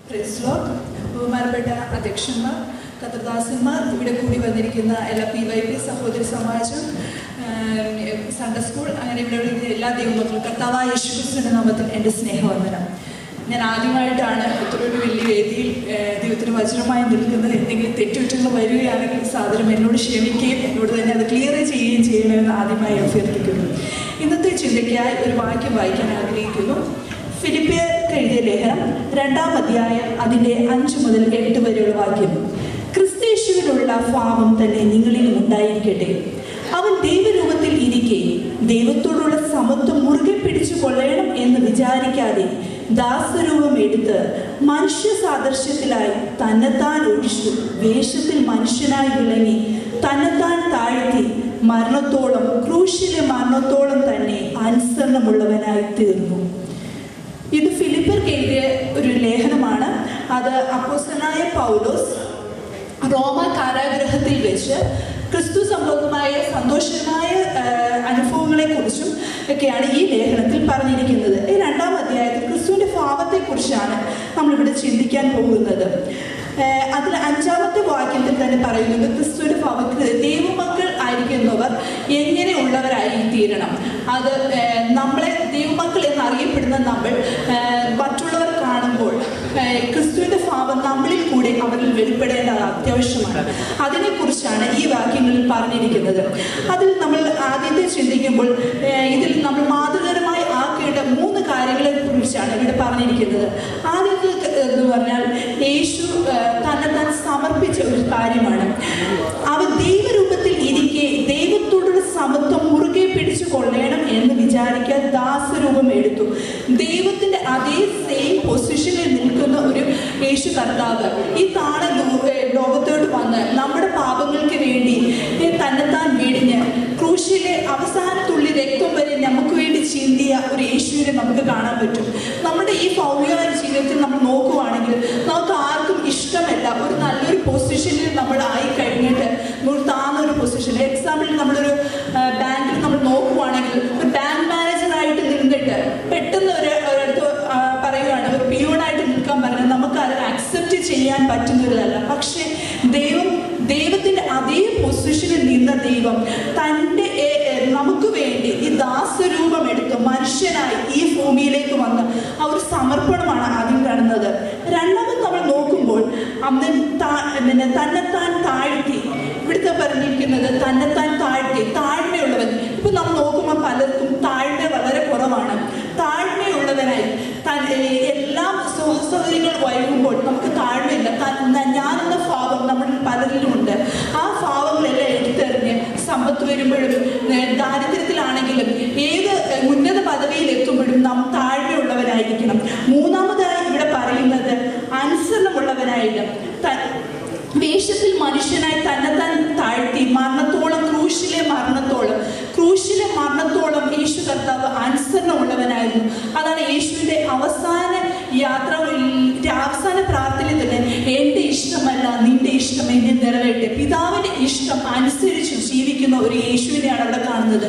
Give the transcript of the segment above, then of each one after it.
ബഹുമാനപ്പെട്ട അധ്യക്ഷന്മാർ, കർത്തൃദാസന്മാർ, ഇവിടെ കൂടി വന്നിരിക്കുന്ന എല്ലാ PYP സഹോദരി സമാജം, സൺഡേ സ്കൂൾ, അങ്ങനെ ഇവിടെ എല്ലാ ദൈവമക്കളും കർത്താവായ യേശുക്രിസ്തുവിന്റെ നാമത്തിൽ എൻ്റെ സ്നേഹവന്ദനം. ഞാൻ ആദ്യമായിട്ടാണ് ഇത്രയൊരു വലിയ വേദിയിൽ ദൈവത്തിന് വചനമായി നിൽക്കുന്നത്. എന്തെങ്കിലും തെറ്റുകുറ്റങ്ങൾ വരികയാണെങ്കിൽ സാധനം എന്നോട് ക്ഷമിക്കുകയും എന്നോട് തന്നെ അത് ക്ലിയർ ചെയ്യുകയും ചെയ്യണമെന്ന് ആദ്യമായി അഭ്യർത്ഥിക്കുന്നു. ഇന്നത്തെ ചിന്തയ്ക്കായി ഒരു വാക്യം വായിക്കാൻ ആഗ്രഹിക്കുന്നു. ഫിലിപ്പിയർക്ക് എഴുതിയ ലേഖനം 2-ാം അധ്യായം അതിൻ്റെ 5 മുതൽ 8 വരെയുള്ള വാക്യം. ക്രിസ്തയേശുവിലുള്ള ഭാവം തന്നെ നിങ്ങളിലും ഉണ്ടായിരിക്കട്ടെ. അവൻ ദൈവരൂപത്തിൽ ഇരിക്കെ ദൈവത്തോടുള്ള സമത്വം മുറുകെ പിടിച്ചു കൊള്ളണം എന്ന് വിചാരിക്കാതെ ദാസരൂപം എടുത്ത് മനുഷ്യ സാദൃശ്യത്തിലായി തന്നെത്താൻ ഒഴിച്ചു. വേഷത്തിൽ മനുഷ്യനായി വിളങ്ങി തന്നെത്താൻ താഴ്ത്തി മരണത്തോളം, ക്രൂശിലെ മരണത്തോളം തന്നെ അനുസരണമുള്ളവനായി തീർന്നു. ഇത് ഫിലിപ്പിയർക്ക് എഴുതിയ ഒരു ലേഖനമാണ്. അത് അപ്പോസ്തലനായ പൗലോസ് റോമ കാരാഗൃഹത്തിൽ വെച്ച് ക്രിസ്തു സംബന്ധമായ സന്തോഷമായ അനുഭവങ്ങളെക്കുറിച്ചും ഒക്കെയാണ് ഈ ലേഖനത്തിൽ പറഞ്ഞിരിക്കുന്നത്. ഈ 2-ാം അധ്യായത്തിൽ ക്രിസ്തുവിൻ്റെ ഭാവത്തെക്കുറിച്ചാണ് നമ്മളിവിടെ ചിന്തിക്കാൻ പോകുന്നത്. അതിൽ 5-ാമത്തെ വാക്യത്തിൽ തന്നെ പറയുന്നത് ക്രിസ്തുവിൻ്റെ ഭാവത്തിൽ ദൈവമക്കൾ ആയിരിക്കുന്നവർ എങ്ങനെയുള്ളവരായി തീരണം. അത് നമ്മളെ ദൈവമക്കൾ എന്നറിയപ്പെടുന്ന നമ്മൾ മറ്റുള്ളവർ കാണുമ്പോൾ ക്രിസ്തുവിൻ്റെ ഭാവം നമ്മളിൽ കൂടെ അവരിൽ വെളിപ്പെടേണ്ടത് അത്യാവശ്യമാണ്. അതിനെക്കുറിച്ചാണ് ഈ വാക്യങ്ങളിൽ പറഞ്ഞിരിക്കുന്നത്. അതിൽ നമ്മൾ ആദ്യത്തെ ചിന്തിക്കുമ്പോൾ ഇതിൽ നമ്മൾ മാതൃകരമായി ആക്കേണ്ട 3 കാര്യങ്ങളെ കുറിച്ചാണ് ഇവിടെ പറഞ്ഞിരിക്കുന്നത്. ആദ്യത്തെ എന്ന് പറഞ്ഞാൽ യേശു തന്നെത്താൻ സമർപ്പിച്ച ഒരു കാര്യമാണ്. അവൻ ദൈവരൂപത്തിൽ ഇരിക്കെ ദൈവത്തോടുള്ള സമത്വം മുറുകെ പിടിച്ചു കൊള്ളണം എന്ന് വിചാരിക്കാൻ ദാസരൂപം എടുത്തു. ദൈവത്തിന്റെ അതേ സെയിം പൊസിഷനിൽ നിൽക്കുന്ന ഒരു യേശു കർത്താവ് ഈ ലോകത്തോട്ട് വന്ന് നമ്മുടെ പാപങ്ങൾക്ക് വേണ്ടി തന്നെത്താൻ വെടിഞ്ഞ് ക്രൂശിലെ അവസാനത്തുള്ളി രക്തം വരെ നമുക്ക് വേണ്ടി ചിന്തിയ ഒരു യേശുവിനെ നമുക്ക് കാണാൻ പറ്റും. നമ്മുടെ ഈ ഭൗമികമായ ജീവിതത്തിൽ നമ്മൾ നോക്കുവാണെങ്കിൽ നമുക്ക് ആർക്കും ഇഷ്ടമല്ല ഒരു നല്ലൊരു പൊസിഷനിൽ നമ്മൾ ആയി കഴിഞ്ഞിട്ട് താന്നൊരു പൊസിഷൻ. എക്സാമ്പിൾ നമ്മളൊരു ബാങ്കിൽ നമ്മൾ നോക്കുവാണെങ്കിൽ ഒരു ബാങ്ക് മാനേജറായിട്ട് നിന്നിട്ട് പെട്ടെന്ന് ഒരിടത്ത് പറയുകയാണ് ഒരു പിയൂണായിട്ട് നിൽക്കാൻ പറഞ്ഞാൽ നമുക്ക് അത് അക്സെപ്റ്റ് ചെയ്യാൻ പറ്റുന്നതല്ല. പക്ഷേ ദൈവത്തിൻ്റെ അതേ പൊസിഷനിൽ നിന്ന ദൈവം തൻ്റെ നമുക്ക് വേണ്ടി ഈ ദാസരൂപം എടുത്ത് മനുഷ്യനായി ഈ ഭൂമിയിലേക്ക് വന്ന് ആ ഒരു സമർപ്പണമാണ് ആദ്യം കാണുന്നത്. രണ്ടാമത് നമ്മൾ നോക്കുമ്പോൾ അന്ന് തന്നെത്താൻ താഴ്ത്തി, ഇവിടുത്തെ പറഞ്ഞിരിക്കുന്നത് തന്നെത്താൻ താഴ്ത്തി, താഴ്മയുള്ളവൻ. ഇപ്പം നമ്മൾ നോക്കുമ്പോൾ പലർക്കും താഴ്മ വളരെ കുറവാണ്. താഴ്മയുള്ളവനായി എല്ലാം സുഖസൗകര്യങ്ങൾ വൈകുമ്പോൾ നമുക്ക് താഴ്മയില്ല. ഞാനെന്ന ഭാവം നമ്മളിൽ പലരിലുമുണ്ട്. ആ ഭാവങ്ങളെല്ലാം എടുത്തെറിഞ്ഞ് സമ്പത്ത് വരുമ്പോഴും ദാരിദ്ര്യത്തിലാണെങ്കിലും ഏത് ഉന്നത പദവിയിൽ എത്തുമ്പോഴും നാം താഴ്മയുള്ളവരായിരിക്കണം. മൂന്നാമതായി ഇവിടെ പറയുന്നത് അനുസരണമുള്ളവനായിട്ട് വേഷത്തിൽ മനുഷ്യനായി തന്നെത്താൻ താഴ്ത്തി മരണത്തോളം, ക്രൂശിലെ മരണത്തോളം യേശു കർത്താവ് അനുസരണമുള്ളവനായിരുന്നു. അതാണ് യേശുവിൻ്റെ അവസാന പ്രാർത്ഥനയിൽ തന്നെ എൻ്റെ ഇഷ്ടമല്ല നിന്റെ ഇഷ്ടം എന്നെ നിറവേറ്റെ, പിതാവിൻ്റെ ഇഷ്ടം അനുസരിച്ച് ജീവിക്കുന്ന ഒരു യേശുവിനെയാണ് അവിടെ കാണുന്നത്.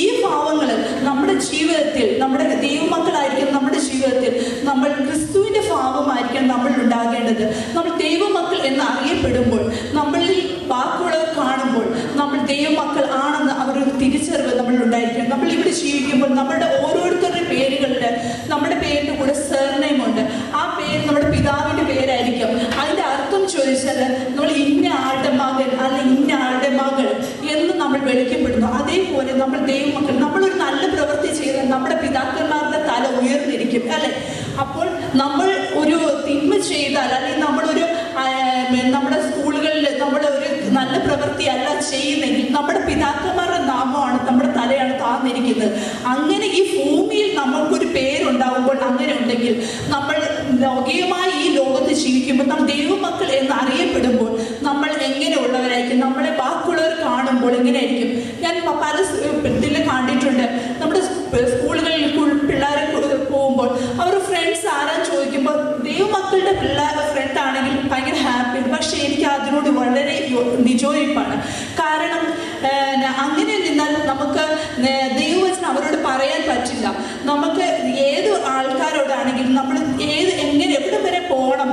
ഈ ഭാവങ്ങൾ നമ്മുടെ ജീവിതത്തിൽ, നമ്മുടെ ദൈവമക്കളായിരിക്കും നമ്മുടെ ജീവിതത്തിൽ നമ്മൾ ക്രിസ്തുവിൻ്റെ ഭാവമായിരിക്കണം നമ്മൾ ഉണ്ടാകേണ്ടത്. നമ്മൾ ദൈവമക്കൾ എന്ന് അറിയപ്പെടുമ്പോൾ, നമ്മളിൽ ബാക്കിയുള്ളവർ കാണുമ്പോൾ നമ്മൾ ദൈവമക്കൾ ആണെന്ന് അവരൊരു തിരിച്ചറിവ് നമ്മൾ ഉണ്ടായിരിക്കണം. നമ്മൾ ഇവിടെ ജീവിക്കുമ്പോൾ നമ്മുടെ ഓരോരുത്തരുടെ പേരുകളുടെ, നമ്മുടെ പേരിൻ്റെ കൂടെ സർനെയിമുണ്ട്. ആ പേര് നമ്മുടെ പിതാവിൻ്റെ പേരായിരിക്കും. അതിൻ്റെ അർത്ഥം ചോദിച്ചാൽ നമ്മൾ ഇന്ന ആളുടെ മകൻ അല്ല ഇന്ന ആളുടെ മകൾ എന്ന് നമ്മൾ വിളിക്കപ്പെടുന്നു. അതേപോലെ നമ്മൾ ദൈവമക്കൾ, നമ്മളൊരു നല്ല പ്രവൃത്തി ചെയ്താൽ നമ്മുടെ പിതാക്കന്മാരുടെ തല ഉയർന്നിരിക്കും അല്ലെ. അപ്പോൾ നമ്മൾ ഒരു തിന്മ ചെയ്താൽ അല്ലെങ്കിൽ നമ്മളൊരു നമ്മുടെ സ്കൂളുകളിൽ നമ്മൾ ഒരു നല്ല പ്രവൃത്തി അല്ല ചെയ്യുന്നെങ്കിൽ നമ്മുടെ പിതാക്കന്മാരുടെ നാമമാണ്, നമ്മുടെ തലയാണ് താന്നിരിക്കുന്നത്. അങ്ങനെ ഈ ഭൂമിയിൽ നമ്മൾക്കൊരു പേരുണ്ടാവുമ്പോൾ, അങ്ങനെ ഉണ്ടെങ്കിൽ നമ്മൾ ലൗകികമായി ഈ ലോകത്ത് ജീവിക്കുമ്പോൾ നമ്മൾ ദൈവമക്കൾ എന്ന് അറിയപ്പെടുമ്പോൾ നമ്മൾ എങ്ങനെയുള്ളവരായിരിക്കും, നമ്മളെ ബാക്കിയുള്ളവർ കാണുമ്പോൾ എങ്ങനെയായിരിക്കും. ഞാൻ പല ഇതിൽ കണ്ടിട്ടുണ്ട്. നമ്മുടെ സ്കൂളുകളിൽ പിള്ളേരെ പോകുമ്പോൾ അവർ ഫ്രണ്ട്സ് ആരാന്ന് ചോദിക്കുമ്പോൾ ദൈവമക്കളുടെ പിള്ളേരുടെ ഫ്രണ്ട് ആണെങ്കിൽ ഭയങ്കര ഹാപ്പിയാണ്. പക്ഷെ എനിക്ക് അതിനോട് വളരെ നിജോയിപ്പാണ്. കാരണം അങ്ങനെ നിന്നാൽ നമുക്ക് ദൈവവചനം അവരോട് പറയാൻ പറ്റില്ല. നമുക്ക് ഏത് ആൾക്കാരോടാണെങ്കിലും നമ്മൾ എവിടെ വരെ പോകണം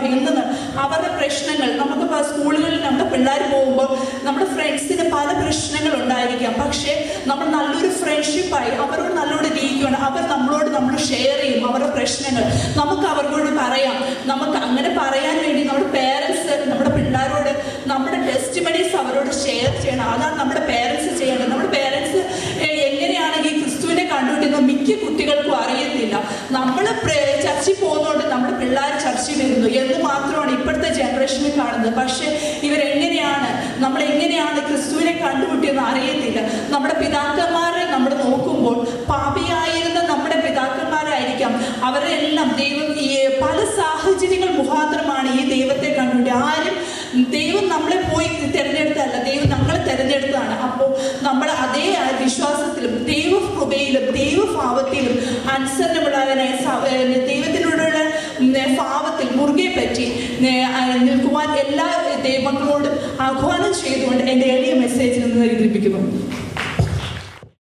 നമ്മൾ നല്ലൊരു ഫ്രണ്ട്ഷിപ്പായി അവരോട് നല്ലോണം ഇരിക്കുകയാണ്. അവർ നമ്മൾ ഷെയർ ചെയ്യും അവരുടെ പ്രശ്നങ്ങൾ, നമുക്ക് അവരോട് പറയാം. നമുക്ക് അങ്ങനെ പറയാൻ വേണ്ടി നമ്മുടെ പേരൻസ് നമ്മുടെ പിള്ളേരോട് നമ്മുടെ ടെസ്റ്റിമണീസ് അവരോട് ഷെയർ ചെയ്യണം. അതാണ് നമ്മുടെ പേരൻസ് ചെയ്യേണ്ടത്. നമ്മുടെ പേരൻസ് എങ്ങനെയാണെങ്കിൽ ക്രിസ്തുവിനെ കണ്ടുപിട്ടുന്ന മിക്ക കുട്ടികൾക്കും അറിയത്തില്ല. നമ്മൾ ചർച്ചിൽ പോകുന്നതുകൊണ്ട് നമ്മുടെ പിള്ളേർ ചർച്ചിൽ വരുന്നു എന്ന് മാത്രമാണ് ഇപ്പോഴത്തെ ജനറേഷനിൽ കാണുന്നത്. പക്ഷേ നമ്മളെങ്ങനെയാണ് ക്രിസ്തുവിനെ കണ്ടുപിട്ടിയെന്ന് അറിയത്തില്ല. നമ്മുടെ പിതാക്കന്മാരെ നമ്മൾ നോക്കുമ്പോൾ പാപിയായിരുന്ന നമ്മുടെ പിതാക്കന്മാരായിരിക്കാം. അവരെല്ലാം പല സാഹചര്യങ്ങൾ മുഖാന്തരമാണ് ഈ ദൈവത്തെ കണ്ടുപിടി. ദൈവം നമ്മളെ പോയി തിരഞ്ഞെടുത്തല്ല, ദൈവം നമ്മളെ തിരഞ്ഞെടുത്തതാണ്. അപ്പോൾ നമ്മൾ അതേ വിശ്വാസത്തിലും ദൈവകൃപയിലും ദൈവഭാവത്തിലും അനുസരണമുള്ളവനായി ദൈവത്തിനോടുള്ള ഭാവത്തിൽ മുറുകെ പറ്റി നിൽക്കുവാൻ എല്ലാ ദൈവങ്ങളോടും ആഹ്വാനം ചെയ്തുകൊണ്ട് എൻ്റെ എളിയ മെസ്സേജിൽ നിന്ന് എഴുതിപ്പിക്കുന്നു.